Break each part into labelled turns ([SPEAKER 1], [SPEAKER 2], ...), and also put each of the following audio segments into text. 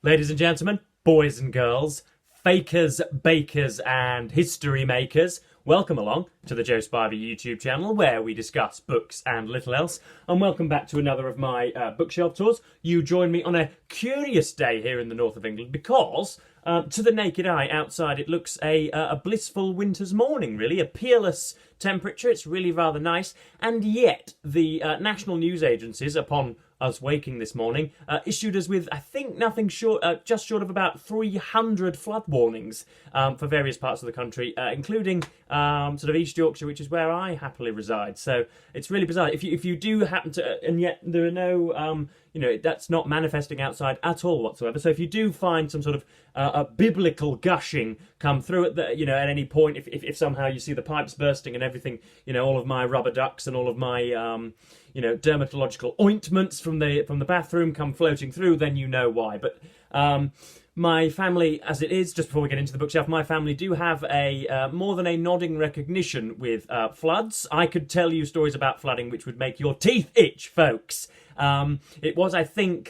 [SPEAKER 1] Ladies and gentlemen, boys and girls, fakers, bakers, and history makers, welcome along to the Joe Spivey YouTube channel where we discuss books and little else. And welcome back to another of my bookshelf tours. You join me on a curious day here in the north of England because to the naked eye outside it looks a blissful winter's morning, really, a peerless temperature. It's really rather nice. And yet the national news agencies, upon us waking this morning, issued us with, I think, nothing short, just short of about 300 flood warnings for various parts of the country, including sort of East Yorkshire, which is where I happily reside. So it's really bizarre. If you do happen to, and yet there are no, that's not manifesting outside at all whatsoever. So if you do find some sort of a biblical gushing come through at the, at any point, if somehow you see the pipes bursting and everything, all of my rubber ducks and all of my dermatological ointments from the bathroom come floating through, then you know why. But my family, as it is, just before we get into the bookshelf, my family do have a more than a nodding recognition with floods. I could tell you stories about flooding which would make your teeth itch, folks. It was, I think,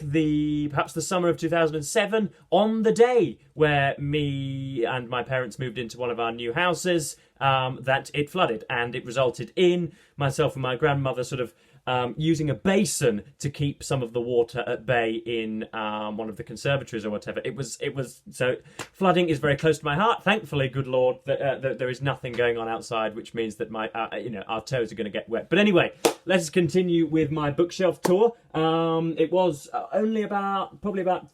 [SPEAKER 1] perhaps the summer of 2007, on the day where me and my parents moved into one of our new houses, that it flooded, and it resulted in myself and my grandmother sort of using a basin to keep some of the water at bay in one of the conservatories or whatever. It was so flooding is very close to my heart. Thankfully, good Lord, that there is nothing going on outside, which means that my our toes are going to get wet. But anyway, let's continue with my bookshelf tour. It was only probably about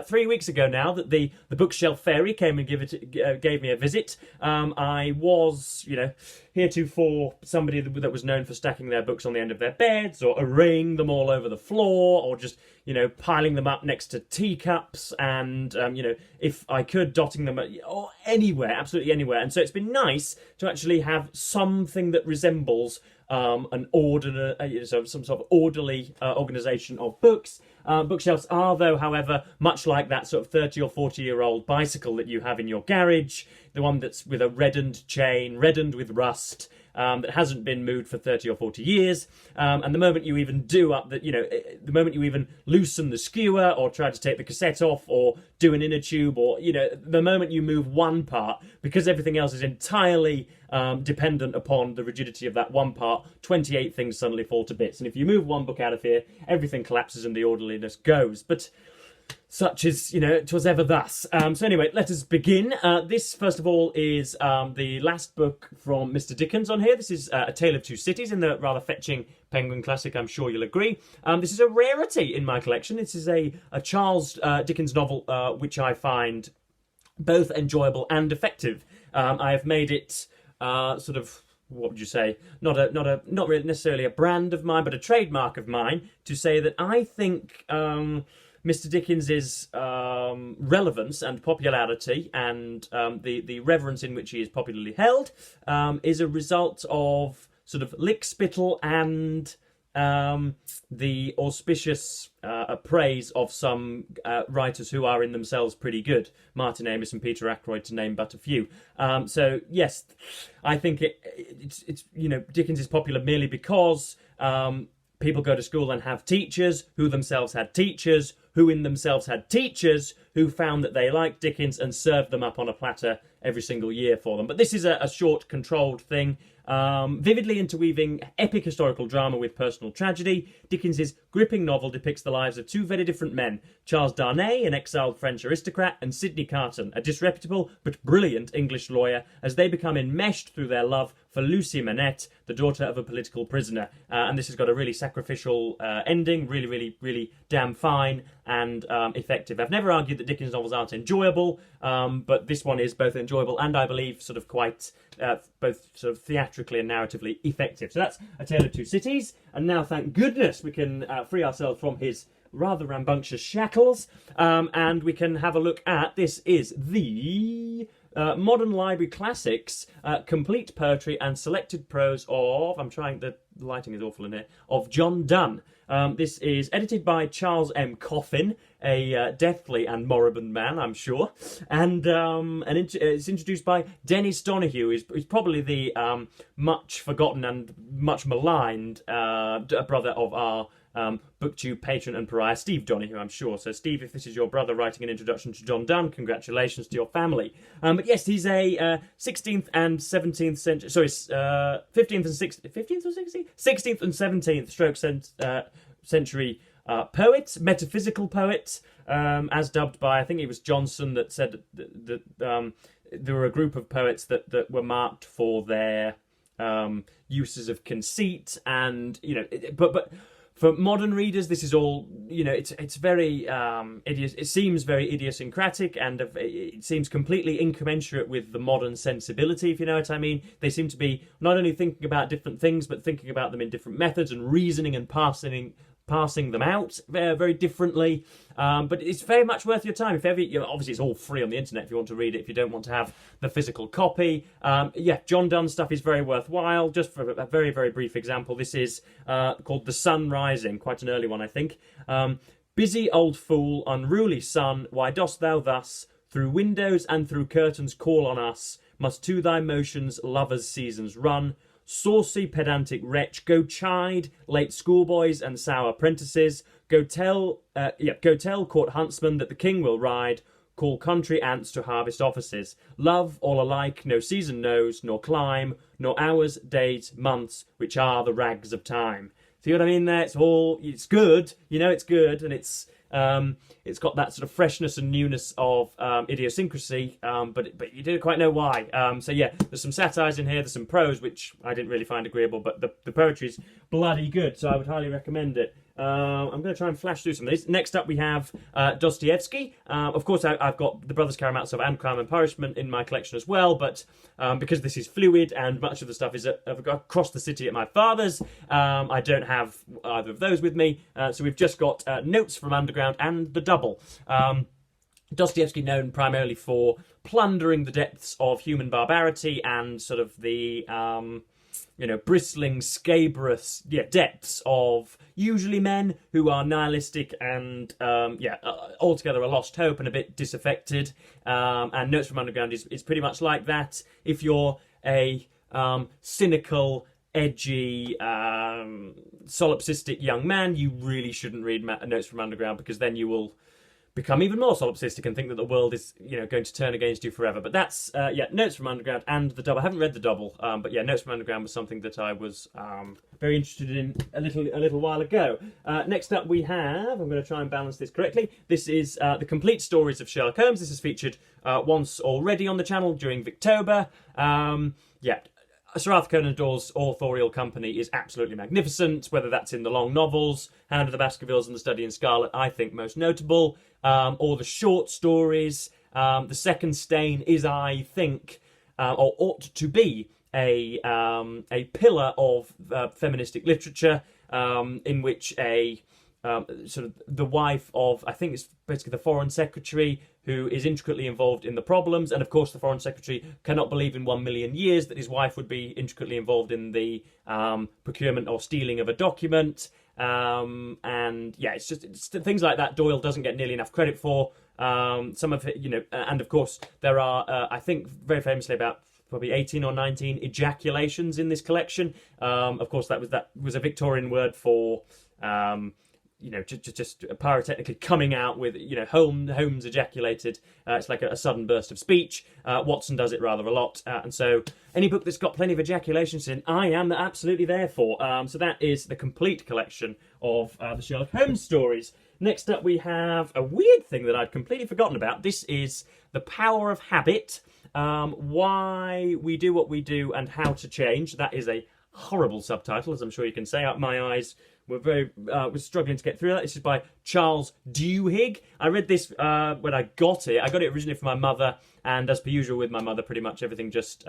[SPEAKER 1] 3 weeks ago now that the bookshelf fairy came and gave me a visit. I was, heretofore somebody that was known for stacking their books on the end of their beds, or arraying them all over the floor, or just, piling them up next to teacups, and, if I could, dotting them or anywhere, absolutely anywhere. And so it's been nice to actually have something that resembles some sort of orderly organisation of books. Bookshelves are, though, however, much like that sort of 30 or 40-year-old bicycle that you have in your garage, the one that's with a reddened chain, reddened with rust, that hasn't been moved for 30 or 40 years. And the moment you even the moment you even loosen the skewer or try to take the cassette off or do an inner tube, or, the moment you move one part, because everything else is entirely dependent upon the rigidity of that one part, 28 things suddenly fall to bits. And if you move one book out of here, everything collapses and the orderliness goes. But such is, 'twas ever thus. So anyway, let us begin. This, first of all, is the last book from Mr. Dickens on here. This is A Tale of Two Cities, in the rather fetching Penguin classic, I'm sure you'll agree. This is a rarity in my collection. This is a Charles Dickens novel which I find both enjoyable and effective. I have made it sort of, what would you say, not really necessarily a brand of mine, but a trademark of mine, to say that I think Mr. Dickens's relevance and popularity, and the reverence in which he is popularly held, is a result of sort of lickspittle and the auspicious praise of some writers who are in themselves pretty good. Martin Amis and Peter Ackroyd, to name but a few. So yes, I think it's Dickens is popular merely because people go to school and have teachers who themselves had teachers who in themselves had teachers who found that they liked Dickens and served them up on a platter every single year for them. But this is a short, controlled thing, vividly interweaving epic historical drama with personal tragedy. Dickens's gripping novel depicts the lives of two very different men, Charles Darnay, an exiled French aristocrat, and Sidney Carton, a disreputable but brilliant English lawyer, as they become enmeshed through their love for Lucy Manette, the daughter of a political prisoner. And this has got a really sacrificial ending, really, really, really damn fine and effective. I've never argued that Dickens novels aren't enjoyable, but this one is both enjoyable and, I believe, sort of quite both sort of theatrically and narratively effective. So that's A Tale of Two Cities, and now, thank goodness, we can free ourselves from his rather rambunctious shackles, and we can have a look at, this is the Modern Library Classics, Complete Poetry and Selected Prose of, the lighting is awful in here, of John Donne. This is edited by Charles M. Coffin, a deathly and moribund man, I'm sure, and it's introduced by Dennis Donahue, who's probably the much forgotten and much maligned brother of our BookTube patron and pariah, Steve Donahue, I'm sure. So, Steve, if this is your brother writing an introduction to John Donne, congratulations to your family. But yes, he's a 16th and 17th century, sorry, 15th and 16th, 15th or 16th? 16th and 17th century poet, metaphysical poet, as dubbed by, I think it was Johnson that said that there were a group of poets that were marked for their uses of conceit, and but for modern readers, this is all it's very it seems very idiosyncratic, and it seems completely incommensurate with the modern sensibility, if you know what I mean. They seem to be not only thinking about different things, but thinking about them in different methods and reasoning and passing them out very differently, but it's very much worth your time. If ever, obviously it's all free on the internet if you want to read it, if you don't want to have the physical copy. John Donne stuff is very worthwhile. Just for a very, very brief example, this is called The Sun Rising, quite an early one, I think. Busy old fool, unruly sun, why dost thou thus, through windows and through curtains call on us, must to thy motions lovers' seasons run? Saucy pedantic wretch, go chide late schoolboys and sour prentices. Go tell court huntsmen that the king will ride. Call country ants to harvest offices. Love all alike, no season knows, nor clime, nor hours, days, months, which are the rags of time. See what I mean there? It's good, it's good, and it's got that sort of freshness and newness of idiosyncrasy, but you don't quite know why. There's some satires in here, there's some prose, which I didn't really find agreeable, but the poetry's bloody good, so I would highly recommend it. I'm going to try and flash through some of these. Next up we have Dostoyevsky. Of course, I've got The Brothers Karamazov and Crime and Punishment in my collection as well, but because this is fluid and much of the stuff is across the city at my father's, I don't have either of those with me, so we've just got Notes from Underground and The Double. Dostoyevsky, known primarily for plundering the depths of human barbarity and sort of the bristling, scabrous depths of usually men who are nihilistic and altogether a lost hope and a bit disaffected. And Notes from Underground is pretty much like that. If you're a cynical, edgy, solipsistic young man, you really shouldn't read Notes from Underground, because then you will become even more solipsistic and think that the world is going to turn against you forever. But that's Notes from Underground and The Double. I haven't read The Double, but Notes from Underground was something that I was very interested in a little while ago. Next up we have, I'm going to try and balance this correctly, this is The Complete Stories of Sherlock Holmes. This is featured once already on the channel during Victober. Sir Arthur Conan Doyle's authorial company is absolutely magnificent, whether that's in the long novels, Hound of the Baskervilles and The Study in Scarlet, I think most notable, or the short stories. The Second Stain is, I think, or ought to be, a pillar of feministic literature, in which a sort of the wife of, I think it's basically the Foreign Secretary, who is intricately involved in the problems, and of course the Foreign Secretary cannot believe in 1,000,000 years that his wife would be intricately involved in the procurement or stealing of a document, it's things like that Doyle doesn't get nearly enough credit for. Some of it, and of course there are, I think very famously, about probably 18 or 19 ejaculations in this collection. Of course that was a Victorian word for just pyrotechnically coming out with, Holmes ejaculated. It's like a sudden burst of speech. Watson does it rather a lot. And so any book that's got plenty of ejaculations in, I am absolutely there for. So that is the complete collection of the Sherlock Holmes stories. Next up we have a weird thing that I'd completely forgotten about. This is The Power of Habit, Why We Do What We Do and How to Change. That is a horrible subtitle, as I'm sure you can say. My eyes were struggling to get through that. This is by Charles Duhigg. I read this when I got it. I got it originally from my mother, and as per usual with my mother, pretty much everything just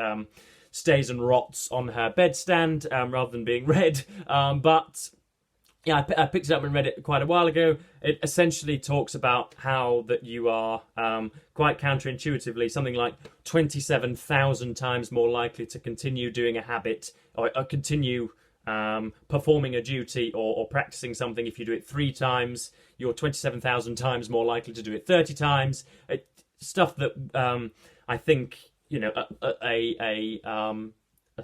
[SPEAKER 1] stays and rots on her bedstand rather than being read. I picked it up and read it quite a while ago. It essentially talks about how that you are quite counterintuitively something like 27,000 times more likely to continue doing a habit or continue performing a duty or practicing something if you do it 3 times. You're 27,000 times more likely to do it 30 times. Stuff that I think a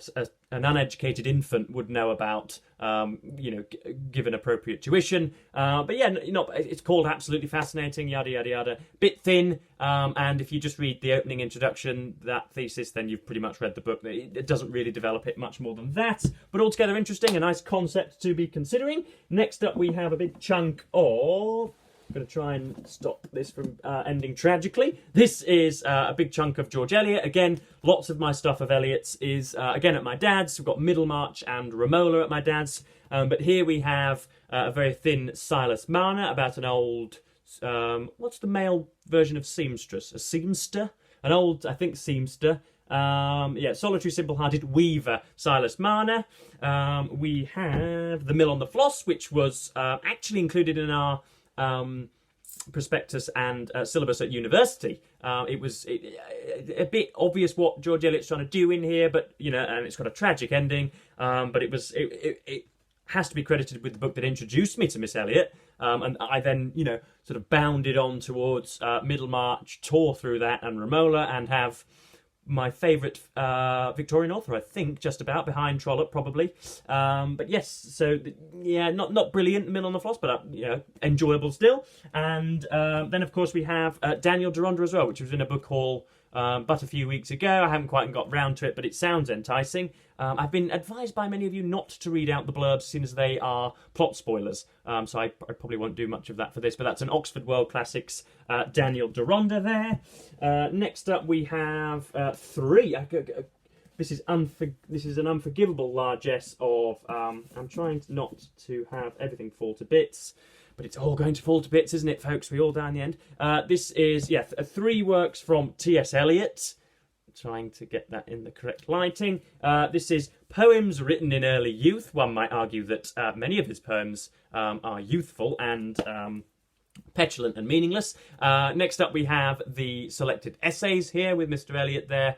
[SPEAKER 1] an uneducated infant would know about, given appropriate tuition. But yeah, it's called Absolutely Fascinating, yada, yada, yada. Bit thin, and if you just read the opening introduction, that thesis, then you've pretty much read the book. It doesn't really develop it much more than that, but altogether interesting, a nice concept to be considering. Next up, we have a big chunk of... I'm going to try and stop this from ending tragically. This is a big chunk of George Eliot. Again, lots of my stuff of Eliot's is, again, at my dad's. We've got Middlemarch and Romola at my dad's. But here we have a very thin Silas Marner about an old... what's the male version of seamstress? A seamster? An old, I think, seamster. Solitary, simple-hearted weaver, Silas Marner. We have The Mill on the Floss, which was actually included in our... prospectus and syllabus at university. It was a bit obvious what George Eliot's trying to do in here, but and it's got a tragic ending. But it has to be credited with the book that introduced me to Miss Eliot, and I then sort of bounded on towards Middlemarch, tore through that and Romola, and have my favourite Victorian author, I think, just about, behind Trollope, probably. But yes, so, yeah, not brilliant, Mill on the Floss, but, enjoyable still. And then, of course, we have Daniel Deronda as well, which was in a book haul but a few weeks ago. I haven't quite got round to it, but it sounds enticing. I've been advised by many of you not to read out the blurbs, seeing as they are plot spoilers. So I probably won't do much of that for this, but that's an Oxford World Classics Daniel Deronda there. Next up we have three. This is an unforgivable largesse of... I'm trying not to have everything fall to bits, but it's all going to fall to bits, isn't it, folks? We all die in the end. This is, three works from T.S. Eliot. Trying to get that in the correct lighting. This is poems written in early youth. One might argue that many of his poems are youthful and petulant and meaningless. Next up we have the selected essays here with Mr. Eliot there.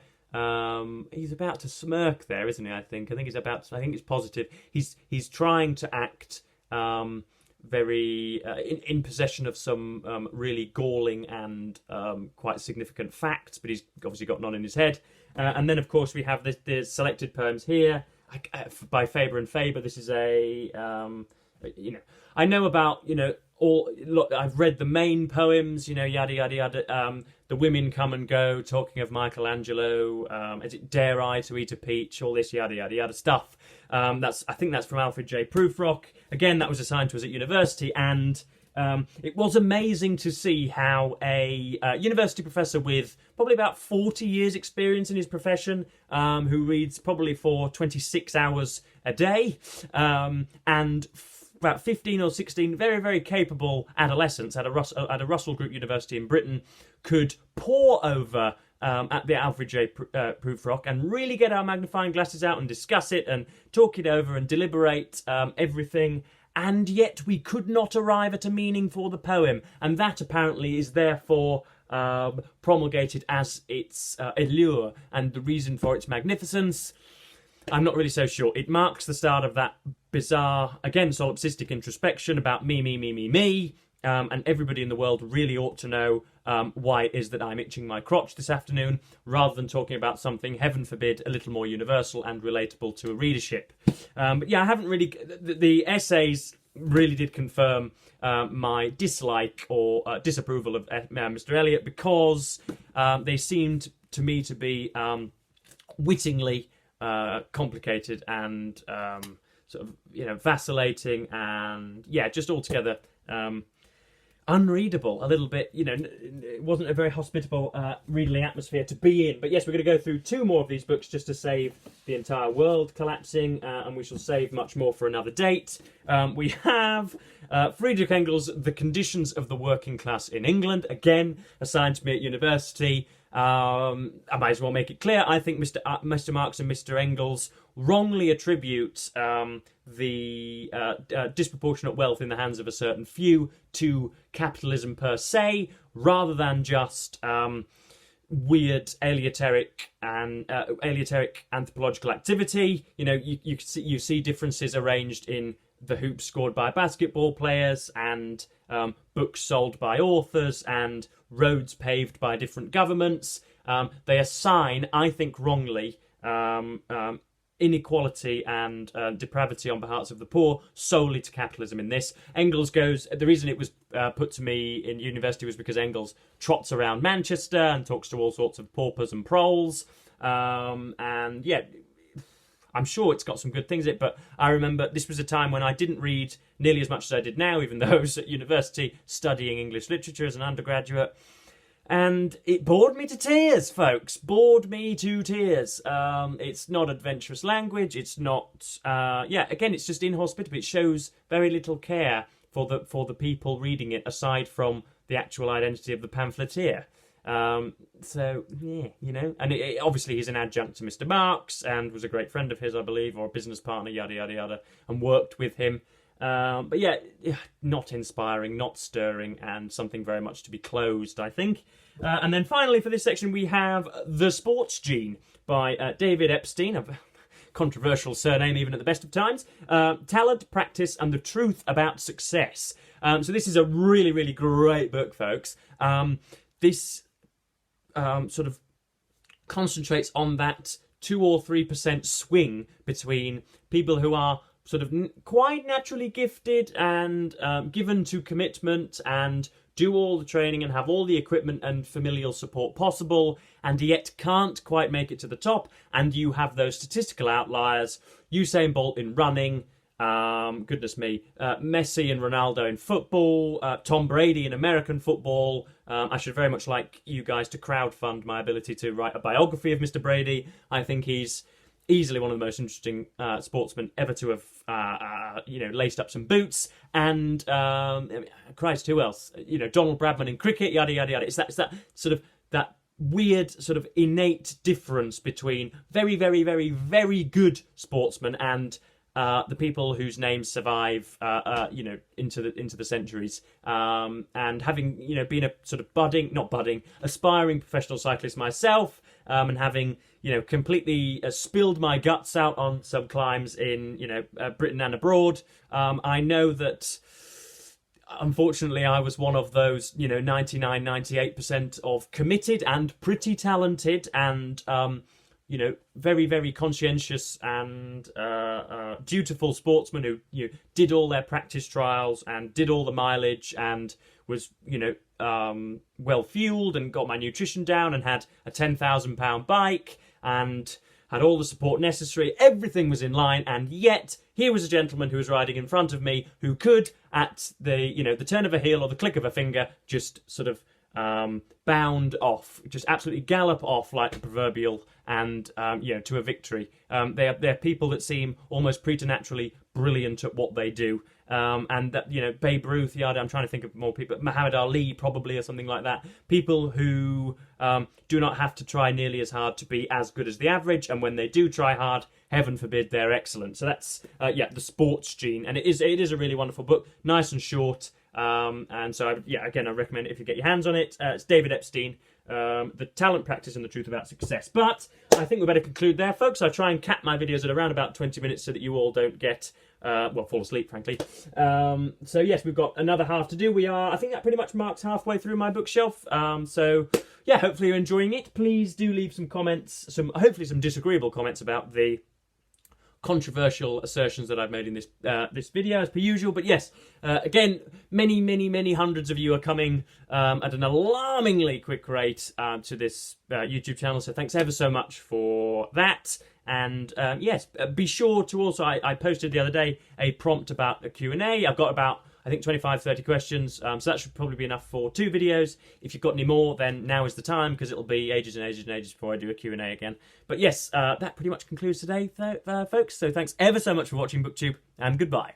[SPEAKER 1] He's about to smirk there, isn't he? I think it's positive. He's trying to act very in possession of some really galling and quite significant facts, but he's obviously got none in his head. And then, of course, we have the selected poems here by Faber and Faber. This is a I know about look, I've read the main poems, yada yada yada. The women come and go, talking of Michelangelo. Is it Dare I to Eat a Peach? All this yada yada yada stuff. I think that's from Alfred J. Prufrock. Again, that was assigned to us at university, and it was amazing to see how a university professor with probably about 40 years experience in his profession, who reads probably for 26 hours a day, and about 15 or 16 very, very capable adolescents at a Russell Group University in Britain could pore over at the Alfred J. Prufrock and really get our magnifying glasses out and discuss it and talk it over and deliberate everything. And yet we could not arrive at a meaning for the poem. And that apparently is therefore promulgated as its allure and the reason for its magnificence. I'm not really so sure. It marks the start of that bizarre, again, solipsistic introspection about me, and everybody in the world really ought to know why it is that I'm itching my crotch this afternoon, rather than talking about something, heaven forbid, a little more universal and relatable to a readership. But yeah, I haven't really... The essays really did confirm my dislike or disapproval of Mr. Eliot, because they seemed to me to be wittingly complicated and sort of vacillating, and just altogether unreadable a little bit. It wasn't a very hospitable readerly atmosphere to be in. But yes, we're going to go through two more of these books just to save the entire world collapsing, and we shall save much more for another date. We have Friedrich Engels' The Conditions of the Working Class in England, again assigned to me at university. I might as well make it clear, I think Mr. Marx and Mr. Engels wrongly attribute the disproportionate wealth in the hands of a certain few to capitalism per se, rather than just weird Eleuteric anthropological activity. You see differences arranged in the hoops scored by basketball players, and books sold by authors, and roads paved by different governments. They assign, I think wrongly, inequality and depravity on behalf of the poor solely to capitalism in this. Engels goes, the reason it was put to me in university was because Engels trots around Manchester and talks to all sorts of paupers and proles. And yeah, I'm sure it's got some good things in it, but I remember this was a time when I didn't read nearly as much as I did now, even though I was at university studying English literature as an undergraduate. And it bored me to tears, folks. Bored me to tears. It's not adventurous language. It's not. Again, it's just inhospitable. It shows very little care for the people reading it, aside from the actual identity of the pamphleteer. And obviously he's an adjunct to Mr. Marx and was a great friend of his, I believe, or a business partner, yada yada yada, and worked with him. But yeah, not inspiring, not stirring, and something very much to be closed, I think. And then finally for this section we have The Sports Gene by David Epstein, a controversial surname even at the best of times. Talent, Practice, and the Truth About Success. So this is a really, really great book, folks. This sort of concentrates on that 2 or 3% swing between people who are sort of quite naturally gifted and given to commitment and do all the training and have all the equipment and familial support possible, and yet can't quite make it to the top. And you have those statistical outliers: Usain Bolt in running, goodness me, Messi and Ronaldo in football, Tom Brady in American football. I should very much like you guys to crowdfund my ability to write a biography of Mr. Brady. I think he's easily one of the most interesting sportsmen ever to have, laced up some boots. And Christ, who else? Donald Bradman in cricket, yada yada yada. It's that sort of that weird sort of innate difference between very, very, very, very good sportsmen and the people whose names survive, into the centuries, and having been a sort of aspiring professional cyclist myself, and having completely spilled my guts out on some climbs in Britain and abroad. I know that unfortunately I was one of those 98% of committed and pretty talented and very, very conscientious and dutiful sportsmen who did all their practice trials and did all the mileage and was well fueled and got my nutrition down and had a £10,000 bike and had all the support necessary. Everything was in line, and yet here was a gentleman who was riding in front of me who could, at the turn of a heel or the click of a finger, just sort of bound off, just absolutely gallop off like the proverbial, and to a victory. They're people that seem almost preternaturally brilliant at what they do, and that Babe Ruth, yada. I'm trying to think of more people. Muhammad Ali, probably, or something like that. People who do not have to try nearly as hard to be as good as the average, and when they do try hard, heaven forbid, they're excellent. So that's The Sports Gene, and it is a really wonderful book, nice and short. And so, I recommend it if you get your hands on it. It's David Epstein, The Talent, Practice, and the Truth About Success. But I think we better conclude there, folks. I try and cap my videos at around about 20 minutes so that you all don't get, fall asleep, frankly. So, yes, we've got another half to do. I think that pretty much marks halfway through my bookshelf. Hopefully you're enjoying it. Please do leave some comments, hopefully some disagreeable comments about the controversial assertions that I've made in this video, as per usual. But yes, again, many hundreds of you are coming at an alarmingly quick rate to this YouTube channel, so thanks ever so much for that. And yes, be sure to also, I posted the other day a prompt about a Q&A. I've got about, I think, 25-30 questions, so that should probably be enough for 2 videos. If you've got any more, then now is the time, because it'll be ages and ages and ages before I do a Q&A again. But yes, that pretty much concludes today, folks. So thanks ever so much for watching BookTube, and goodbye.